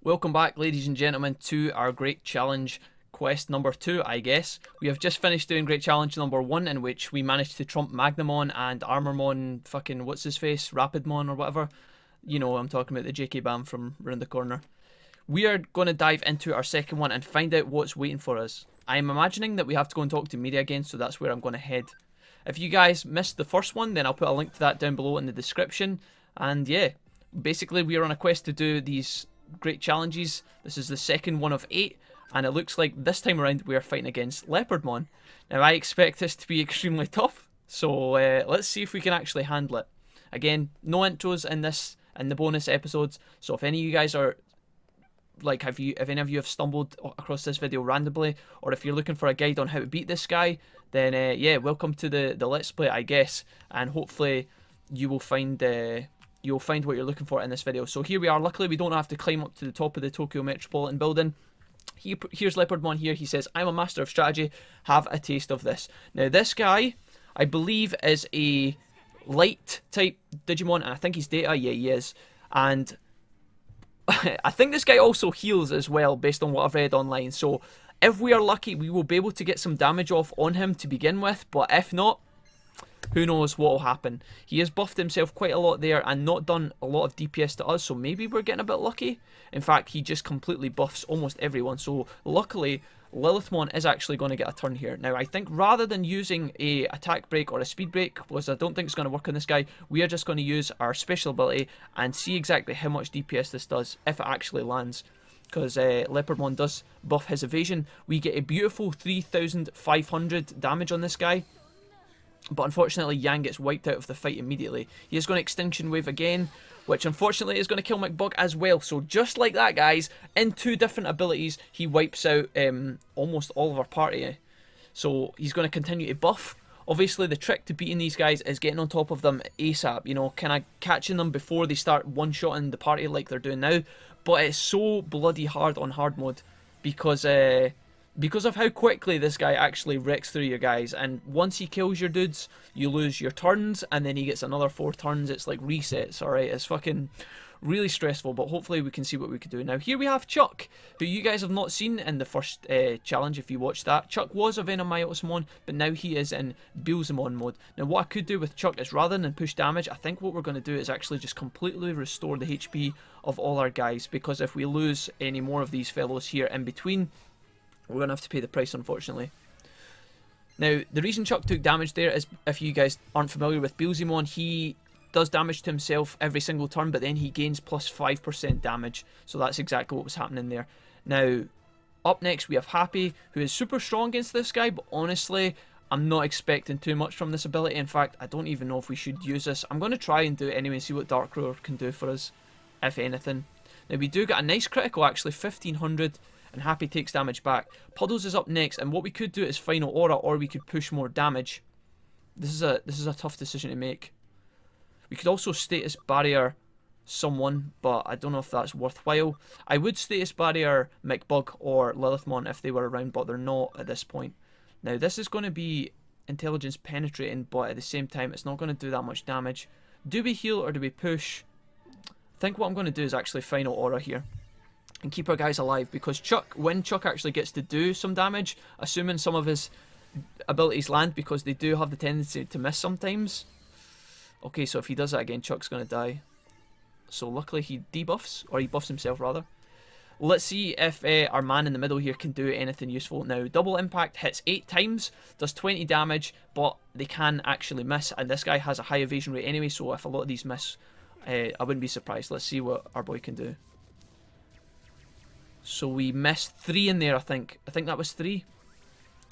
Welcome back, ladies and gentlemen, to our Great Challenge quest number 2, I guess. We have just finished doing Great Challenge number 1, in which we managed to trump Magnamon and Armormon, fucking what's his face, Rapidmon or whatever. You know, I'm talking about the JK Bam from round the corner. We are going to dive into our second one and find out what's waiting for us. I'm imagining that we have to go and talk to Media again, so that's where I'm going to head. If you guys missed the first one, then I'll put a link to that down below in the description. And yeah, basically we are on a quest to do these great challenges. This is the second one of 8, and it looks like this time around we are fighting against Leopardmon. Now I expect this to be extremely tough, so let's see if we can actually handle it. Again, no intros in the bonus episodes, so if any of you guys are like, if any of you have stumbled across this video randomly, or if you're looking for a guide on how to beat this guy, then yeah, welcome to the Let's Play, I guess, and hopefully you will find what you're looking for in this video. So here we are. Luckily, we don't have to climb up to the top of the Tokyo Metropolitan Building. Here's Leopardmon here. He says, I'm a master of strategy. Have a taste of this. Now, this guy, I believe, is a light type Digimon, and I think he's Data. Yeah, he is. And I think this guy also heals as well, based on what I've read online. So if we are lucky, we will be able to get some damage off on him to begin with. But if not, who knows what will happen. He has buffed himself quite a lot there and not done a lot of DPS to us, so maybe we're getting a bit lucky. In fact, he just completely buffs almost everyone, so luckily Lilithmon is actually going to get a turn here. Now, I think rather than using a attack break or a speed break, because I don't think it's going to work on this guy, we are just going to use our special ability and see exactly how much DPS this does, if it actually lands. Because Leopardmon does buff his evasion. We get a beautiful 3,500 damage on this guy. But unfortunately, Yang gets wiped out of the fight immediately. He is going to Extinction Wave again, which unfortunately is going to kill McBug as well. So just like that, guys, in 2 different abilities, he wipes out almost all of our party. So he's going to continue to buff. Obviously, the trick to beating these guys is getting on top of them ASAP. You know, kind of catching them before they start one-shotting the party like they're doing now. But it's so bloody hard on hard mode because of how quickly this guy actually wrecks through your guys. And once he kills your dudes, you lose your turns, and then he gets another 4 turns. It's like resets, alright? It's fucking really stressful, but hopefully we can see what we can do. Now, here we have Chuck, who you guys have not seen in the first challenge if you watched that. Chuck was a Venomyotismon, but now he is in Beelzemon mode. Now, what I could do with Chuck is, rather than push damage, I think what we're going to do is actually just completely restore the HP of all our guys, because if we lose any more of these fellows here in between, we're going to have to pay the price, unfortunately. Now, the reason Chuck took damage there is, if you guys aren't familiar with Beelzemon, he does damage to himself every single turn, but then he gains plus 5% damage. So that's exactly what was happening there. Now, up next we have Happy, who is super strong against this guy, but honestly, I'm not expecting too much from this ability. In fact, I don't even know if we should use this. I'm going to try and do it anyway and see what Dark Roar can do for us, if anything. Now, we do get a nice critical, actually, 1500. And Happy takes damage back. Puddles is up next, and what we could do is Final Aura, or we could push more damage. This is a tough decision to make. We could also Status Barrier someone, but I don't know if that's worthwhile. I would Status Barrier McBug or Lilithmon if they were around, but they're not at this point. Now, this is going to be Intelligence Penetrating, but at the same time, it's not going to do that much damage. Do we heal or do we push? I think what I'm going to do is actually Final Aura here and keep our guys alive, because when Chuck actually gets to do some damage, assuming some of his abilities land, because they do have the tendency to miss sometimes. Okay, so if he does that again, Chuck's going to die. So luckily he debuffs, or he buffs himself rather. Let's see if our man in the middle here can do anything useful. Now, Double Impact hits 8 times, does 20 damage, but they can actually miss, and this guy has a high evasion rate anyway, so if a lot of these miss, I wouldn't be surprised. Let's see what our boy can do. So we missed 3 in there, I think. I think that was 3.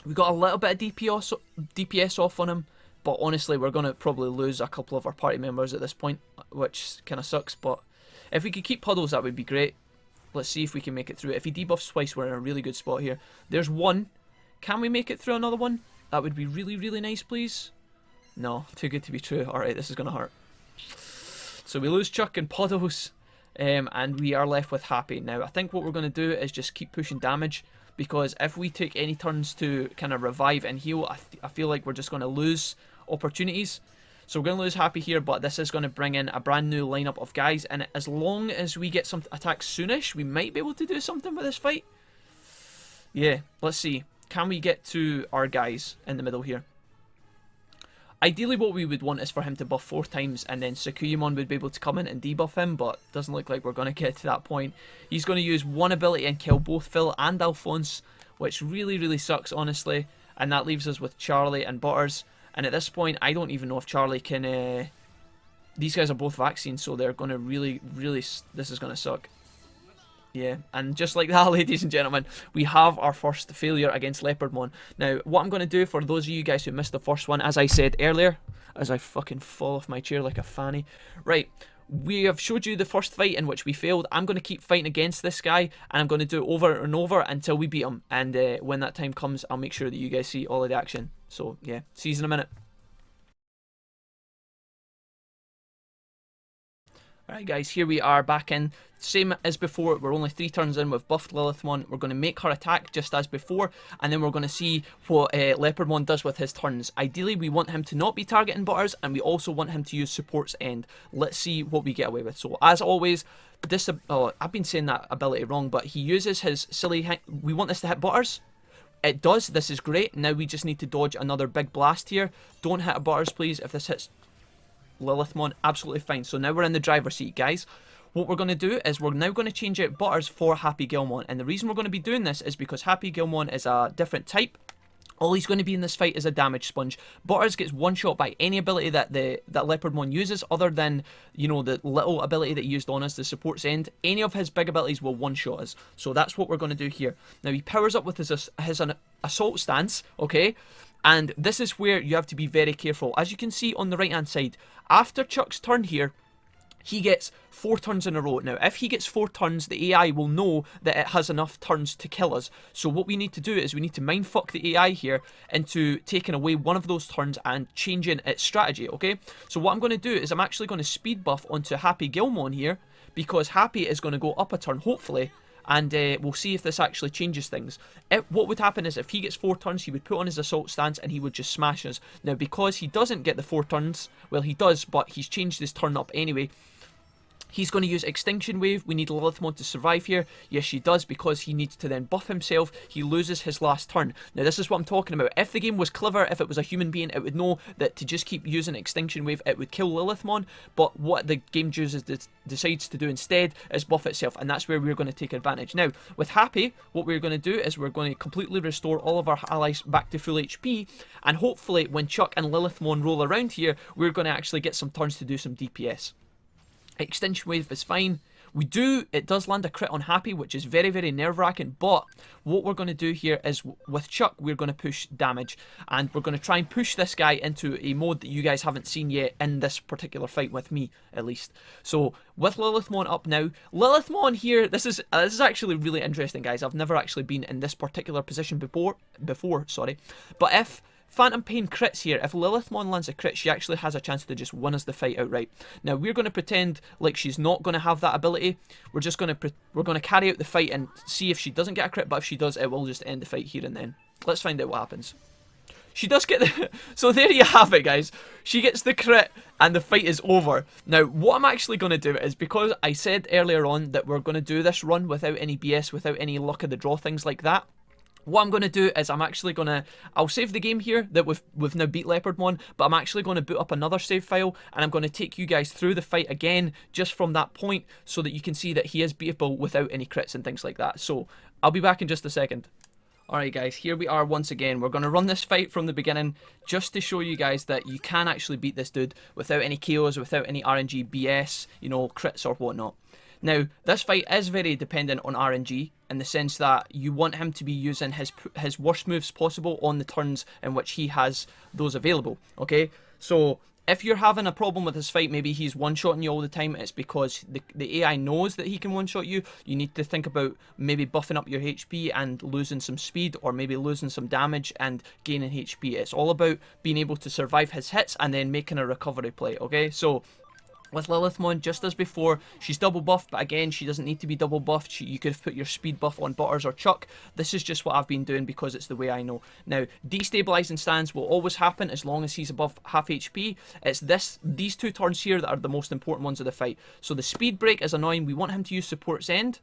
We got a little bit of DPS off on him, but honestly, we're going to probably lose a couple of our party members at this point, which kind of sucks. But if we could keep Puddles, that would be great. Let's see if we can make it through. If he debuffs twice, we're in a really good spot here. There's 1. Can we make it through another one? That would be really, really nice, please. No, too good to be true. Alright, this is going to hurt. So we lose Chuck and Puddles. And we are left with Happy. Now, I think what we're going to do is just keep pushing damage, because if we take any turns to kind of revive and heal, I feel like we're just going to lose opportunities. So we're going to lose Happy here, but this is going to bring in a brand new lineup of guys. And as long as we get some attacks soonish, we might be able to do something with this fight. Yeah, let's see. Can we get to our guys in the middle here? Ideally, what we would want is for him to buff 4 times, and then Sakuyamon would be able to come in and debuff him, but doesn't look like we're going to get to that point. He's going to use one ability and kill both Phil and Alphonse, which really, really sucks, honestly. And that leaves us with Charlie and Butters. And at this point, I don't even know if Charlie can... These guys are both vaccines, so they're going to really, really... This is going to suck. Yeah, and just like that, ladies and gentlemen, we have our first failure against Leopardmon. Now, what I'm going to do for those of you guys who missed the first one, as I said earlier, as I fucking fall off my chair like a fanny. Right, we have showed you the first fight in which we failed. I'm going to keep fighting against this guy, and I'm going to do it over and over until we beat him. And when that time comes, I'll make sure that you guys see all of the action. So, yeah, see you in a minute. Alright guys, here we are back in. Same as before, we're only 3 turns in. We've buffed Lilithmon. We're going to make her attack just as before, and then we're going to see what Leopardmon does with his turns. Ideally, we want him to not be targeting Butters, and we also want him to use Support's End. Let's see what we get away with. So, as always, this... Oh, I've been saying that ability wrong, but he uses his silly... We want this to hit Butters. It does. This is great. Now we just need to dodge another big blast here. Don't hit a Butters, please. If this hits Lilithmon, absolutely fine. So now we're in the driver's seat, guys. What we're going to do is we're now going to change out Butters for Happy Gilmon. And the reason we're going to be doing this is because Happy Gilmon is a different type. All he's going to be in this fight is a damage sponge. Butters gets one shot by any ability that Leopardmon uses, other than, you know, the little ability that he used on us, the Support's End. Any of his big abilities will one shot us. So that's what we're going to do here. Now he powers up with his assault stance, okay? And this is where you have to be very careful. As you can see on the right hand side, after Chuck's turn here, he gets 4 turns in a row. Now, if he gets 4 turns, the AI will know that it has enough turns to kill us. So what we need to do is we need to mindfuck the AI here into taking away one of those turns and changing its strategy, okay? So what I'm going to do is I'm actually going to speed buff onto Happy Gilmon here, because Happy is going to go up a turn, hopefully, and we'll see if this actually changes things. What would happen is if he gets 4 turns, he would put on his assault stance and he would just smash us. Now, because he doesn't get the 4 turns, well, he does, but he's changed his turn up anyway. He's going to use Extinction Wave. We need Lilithmon to survive here. Yes, she does, because he needs to then buff himself. He loses his last turn. Now, this is what I'm talking about. If the game was clever, if it was a human being, it would know that to just keep using Extinction Wave, it would kill Lilithmon. But what the game decides to do instead is buff itself, and that's where we're going to take advantage. Now, with Happy, what we're going to do is we're going to completely restore all of our allies back to full HP, and hopefully when Chuck and Lilithmon roll around here, we're going to actually get some turns to do some DPS. Extinction Wave is fine. It does land a crit on Happy, which is very, very nerve-wracking, but what we're going to do here is, with Chuck, we're going to push damage, and we're going to try and push this guy into a mode that you guys haven't seen yet in this particular fight with me, at least. So, with Lilithmon up now, Lilithmon here, this is actually really interesting, guys. I've never actually been in this particular position before, but if Phantom Pain crits here, if Lilithmon lands a crit, she actually has a chance to just win us the fight outright. Now, we're going to pretend like she's not going to have that ability. We're going to carry out the fight and see if she doesn't get a crit, but if she does, it will just end the fight here and then. Let's find out what happens. She does get the... So there you have it, guys. She gets the crit and the fight is over. Now, what I'm actually going to do is, because I said earlier on that we're going to do this run without any BS, without any luck of the draw, things like that. What I'm going to do is I'm actually going to... I'll save the game here that we've now beat Leopardmon, but I'm actually going to boot up another save file, and I'm going to take you guys through the fight again just from that point so that you can see that he is beatable without any crits and things like that. So, I'll be back in just a second. Alright guys, here we are once again. We're going to run this fight from the beginning just to show you guys that you can actually beat this dude without any KOs, without any RNG BS, you know, crits or whatnot. Now, this fight is very dependent on RNG in the sense that you want him to be using his worst moves possible on the turns in which he has those available, okay? So, if you're having a problem with this fight, maybe he's one-shotting you all the time, it's because the AI knows that he can one-shot you. You need to think about maybe buffing up your HP and losing some speed, or maybe losing some damage and gaining HP. It's all about being able to survive his hits and then making a recovery play, okay? So, With Lilithmon, just as before, she's double buffed, but again, she doesn't need to be double buffed. You could have put your speed buff on Butters or Chuck. This is just what I've been doing because it's the way I know. Now, destabilizing stands will always happen as long as he's above half HP. It's these two turns here that are the most important ones of the fight. So the speed break is annoying. We want him to use support's end.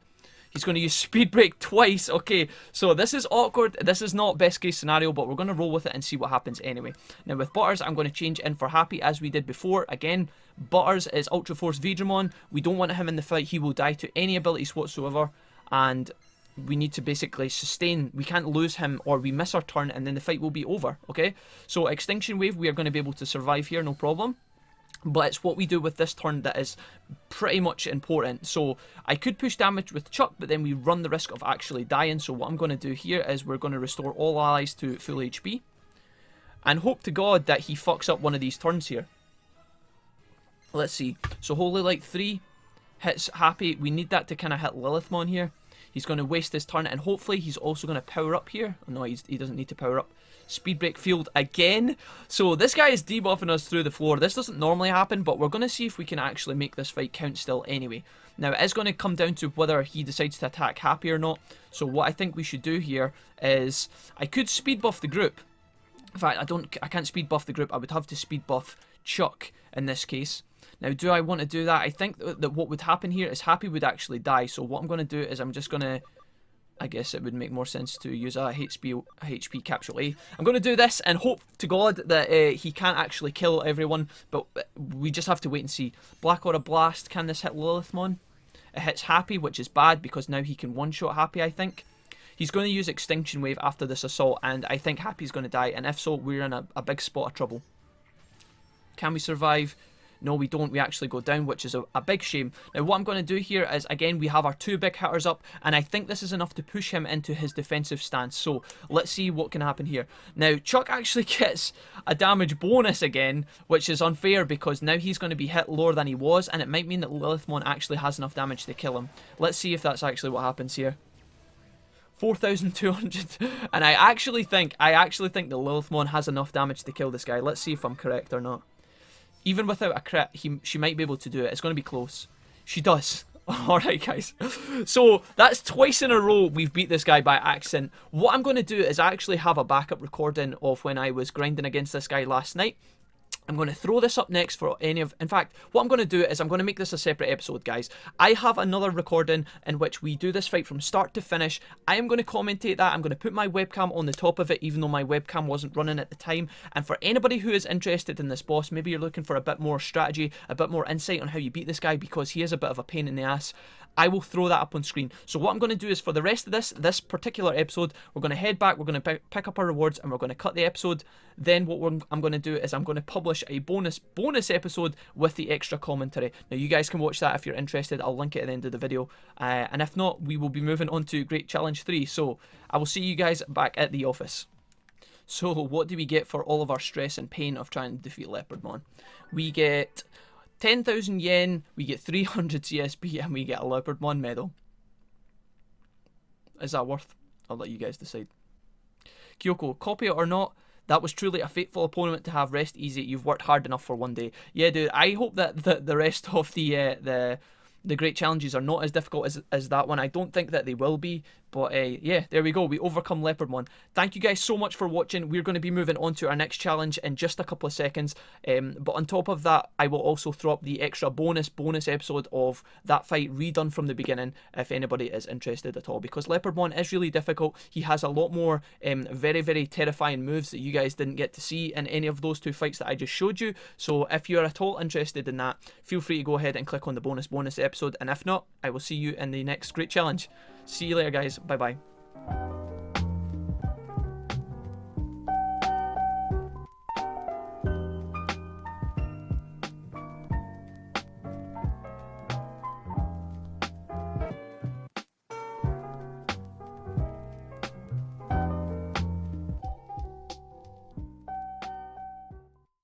He's going to use speed break twice. Okay, so this is awkward. This is not best case scenario, but we're going to roll with it and see what happens anyway. Now with Butters, I'm going to change in for Happy as we did before. Again, Butters is Ultra Force Veedramon. We don't want him in the fight. He will die to any abilities whatsoever. And we need to basically sustain. We can't lose him or we miss our turn and then the fight will be over. Okay, so Extinction Wave, we are going to be able to survive here, no problem. But it's what we do with this turn that is pretty much important. So I could push damage with Chuck, but then we run the risk of actually dying. So what I'm going to do here is we're going to restore all allies to full HP. And hope to God that he fucks up one of these turns here. Let's see. So Holy Light 3 hits Happy. We need that to kind of hit Lilithmon here. He's going to waste his turn, and hopefully he's also going to power up here. Oh, no, he doesn't need to power up. Speed break field again. So this guy is debuffing us through the floor. This doesn't normally happen, but we're going to see if we can actually make this fight count still anyway. Now, it is going to come down to whether he decides to attack Happy or not. So what I think we should do here is I could speed buff the group. In fact, I can't speed buff the group. I would have to speed buff Chuck in this case. Now, do I want to do that? I think that what would happen here is Happy would actually die. So what I'm going to do is I'm just going to... I guess it would make more sense to use a HP Capsule A. I'm going to do this and hope to God that he can't actually kill everyone. But we just have to wait and see. Black Aura Blast. Can this hit Lilithmon? It hits Happy, which is bad because now he can one-shot Happy, I think. He's going to use Extinction Wave after this assault. And I think Happy's going to die. And if so, we're in a big spot of trouble. Can we survive? No, we don't. We actually go down, which is a big shame. Now, what I'm going to do here is, again, we have our two big hitters up, and I think this is enough to push him into his defensive stance. So, let's see what can happen here. Now, Chuck actually gets a damage bonus again, which is unfair because now he's going to be hit lower than he was, and it might mean that Lilithmon actually has enough damage to kill him. Let's see if that's actually what happens here. 4,200, and I actually think that Lilithmon has enough damage to kill this guy. Let's see if I'm correct or not. Even without a crit, she might be able to do it. It's going to be close. She does. Alright, guys. So, that's twice in a row we've beat this guy by accident. What I'm going to do is actually have a backup recording of when I was grinding against this guy last night. I'm going to throw this up next for any of... In fact, what I'm going to do is I'm going to make this a separate episode, guys. I have another recording in which we do this fight from start to finish. I am going to commentate that. I'm going to put my webcam on the top of it, even though my webcam wasn't running at the time. And for anybody who is interested in this boss, maybe you're looking for a bit more strategy, a bit more insight on how you beat this guy, because he is a bit of a pain in the ass, I will throw that up on screen. So what I'm going to do is for the rest of this particular episode, we're going to head back, we're going to pick up our rewards, and we're going to cut the episode. Then what I'm going to do is I'm going to publish a bonus episode with the extra commentary. Now you guys can watch that if you're interested. I'll link it at the end of the video. And if not, we will be moving on to Great Challenge 3. So I will see you guys back at the office. So what do we get for all of our stress and pain of trying to defeat Leopardmon? We get 10,000 yen, we get 300 CSP, and we get a Leopardmon medal. Is that worth? I'll let you guys decide. Kyoko, copy it or not, that was truly a fateful opponent to have. Rest easy, you've worked hard enough for one day. Yeah, dude, I hope that the rest of the great challenges are not as difficult as that one. I don't think that they will be, but yeah, there we go. We overcome Leopardmon. Thank you guys so much for watching. We're going to be moving on to our next challenge in just a couple of seconds. But on top of that, I will also throw up the extra bonus episode of that fight redone from the beginning if anybody is interested at all. Because Leopardmon is really difficult. He has a lot more very, very terrifying moves that you guys didn't get to see in any of those two fights that I just showed you. So if you're at all interested in that, feel free to go ahead and click on the bonus episode. And if not, I will see you in the next great challenge. See you later, guys. Bye bye.